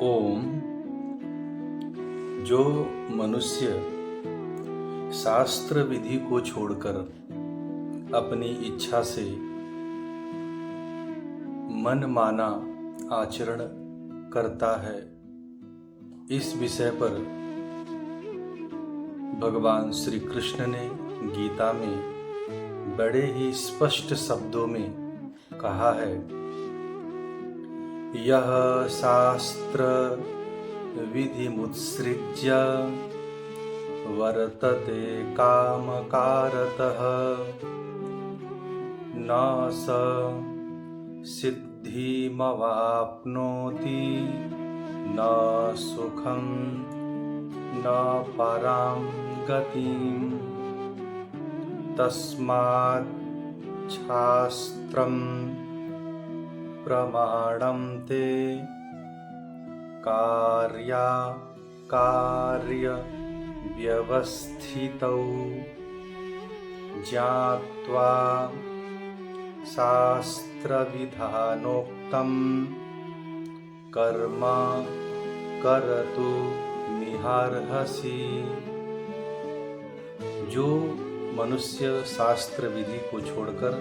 ओम। जो मनुष्य शास्त्र विधि को छोड़कर अपनी इच्छा से मन माना आचरण करता है, इस विषय पर भगवान श्री कृष्ण ने गीता में बड़े ही स्पष्ट शब्दों में कहा है। यह शास्त्र विधिमुत्सृज्य वर्तते कामकारतः न स सिद्धिमवाप्नोति न सुखं न परां गतिम्। तस्मात् शास्त्रं प्रमाणं ते कार्य व्यवस्थितौ ज्ञात्वा शास्त्रविधानोक्तं कर्म करतु मिहार्हसि। जो मनुष्य शास्त्र विधि को छोड़कर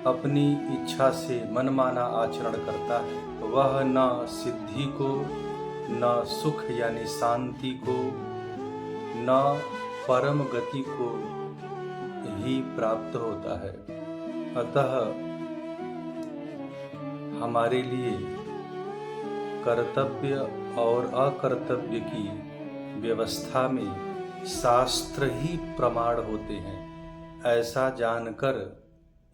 अपनी इच्छा से मनमाना आचरण करता है, वह न सिद्धि को, न सुख यानी शांति को, न परम गति को ही प्राप्त होता है। अतः हमारे लिए कर्तव्य और अकर्तव्य की व्यवस्था में शास्त्र ही प्रमाण होते हैं। ऐसा जानकर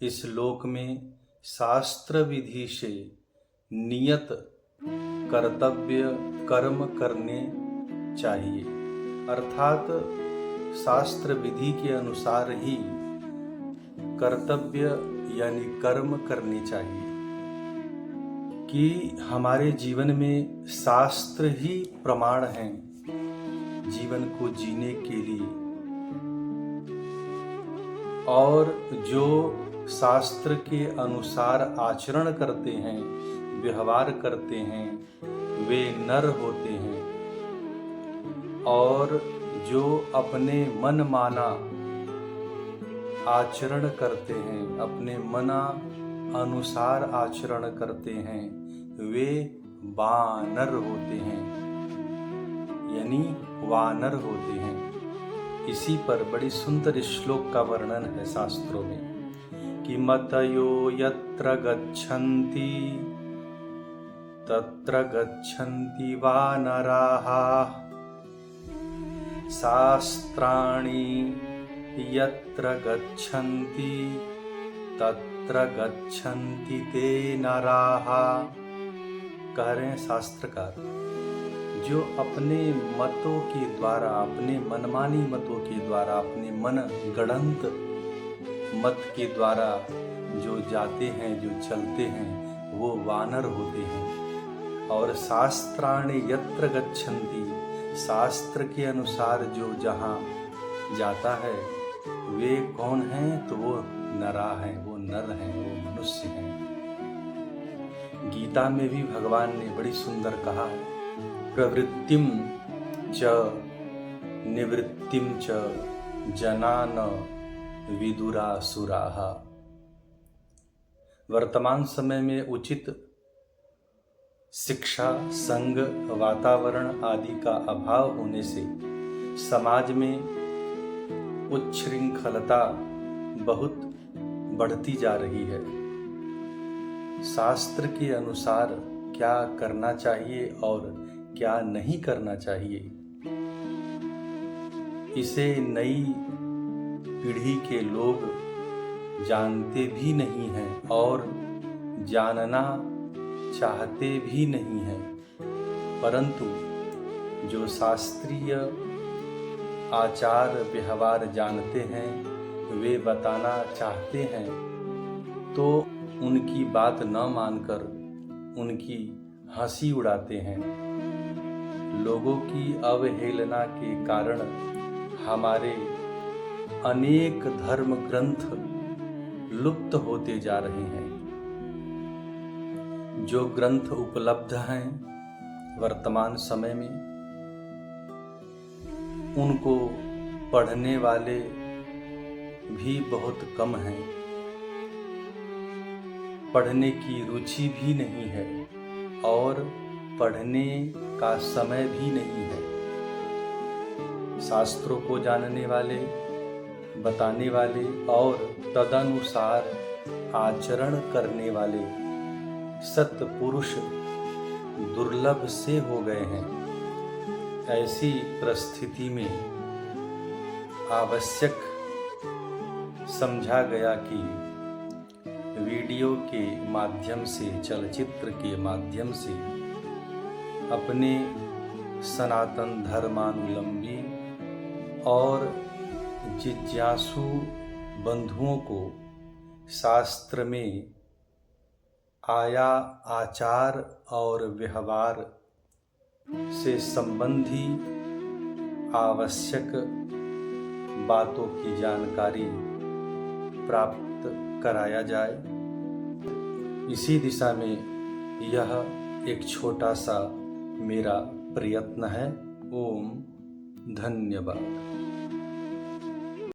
इस लोक में शास्त्र विधि से नियत कर्तव्य कर्म करने चाहिए, अर्थात शास्त्र विधि के अनुसार ही कर्तव्य यानी कर्म करने चाहिए कि हमारे जीवन में शास्त्र ही प्रमाण हैं जीवन को जीने के लिए। और जो शास्त्र के अनुसार आचरण करते हैं, व्यवहार करते हैं, वे नर होते हैं। और जो अपने मन माना आचरण करते हैं, अपने मना अनुसार आचरण करते हैं, वे वानर होते हैं, यानी वानर होते हैं। इसी पर बड़ी सुंदर श्लोक का वर्णन है शास्त्रों में कि मतयो यत्र गच्छन्ति तत्र गच्छन्ति वानराः, शास्त्राणि यत्र गच्छन्ति तत्र गच्छन्ति ते नराः। कह रहे हैं शास्त्रकार, जो अपने मतों के द्वारा, अपने मनमानी मतों के द्वारा, अपने मन गढ़ंत मत के द्वारा जो जाते हैं, जो चलते हैं, वो वानर होते हैं। और शास्त्राणि यत्र गच्छन्ति, शास्त्र के अनुसार जो जहाँ जाता है, वे कौन हैं? तो वो नरा हैं, वो नर हैं, वो मनुष्य हैं। गीता में भी भगवान ने बड़ी सुंदर कहा है, प्रवृत्तिम च निवृत्तिम च जनान विदुरासुराः। वर्तमान समय में उचित शिक्षा, संग, वातावरण आदि का अभाव होने से समाज में उच्छृंखलता बहुत बढ़ती जा रही है। शास्त्र के अनुसार क्या करना चाहिए और क्या नहीं करना चाहिए, इसे नई पीढ़ी के लोग जानते भी नहीं हैं और जानना चाहते भी नहीं हैं। परंतु जो शास्त्रीय आचार व्यवहार जानते हैं, वे बताना चाहते हैं, तो उनकी बात न मानकर उनकी हंसी उड़ाते हैं। लोगों की अवहेलना के कारण हमारे अनेक धर्म ग्रंथ लुप्त होते जा रहे हैं। जो ग्रंथ उपलब्ध हैं वर्तमान समय में उनको पढ़ने वाले भी बहुत कम हैं, पढ़ने की रुचि भी नहीं है और पढ़ने का समय भी नहीं है। शास्त्रों को जानने वाले, बताने वाले और तदनुसार आचरण करने वाले सत्पुरुष दुर्लभ से हो गए हैं। ऐसी परिस्थिति में आवश्यक समझा गया कि वीडियो के माध्यम से, चलचित्र के माध्यम से अपने सनातन धर्मानुलंबी और जिज्ञासु बंधुओं को शास्त्र में आया आचार और व्यवहार से संबंधी आवश्यक बातों की जानकारी प्राप्त कराया जाए। इसी दिशा में यह एक छोटा सा मेरा प्रयत्न है। ओम धन्यवाद।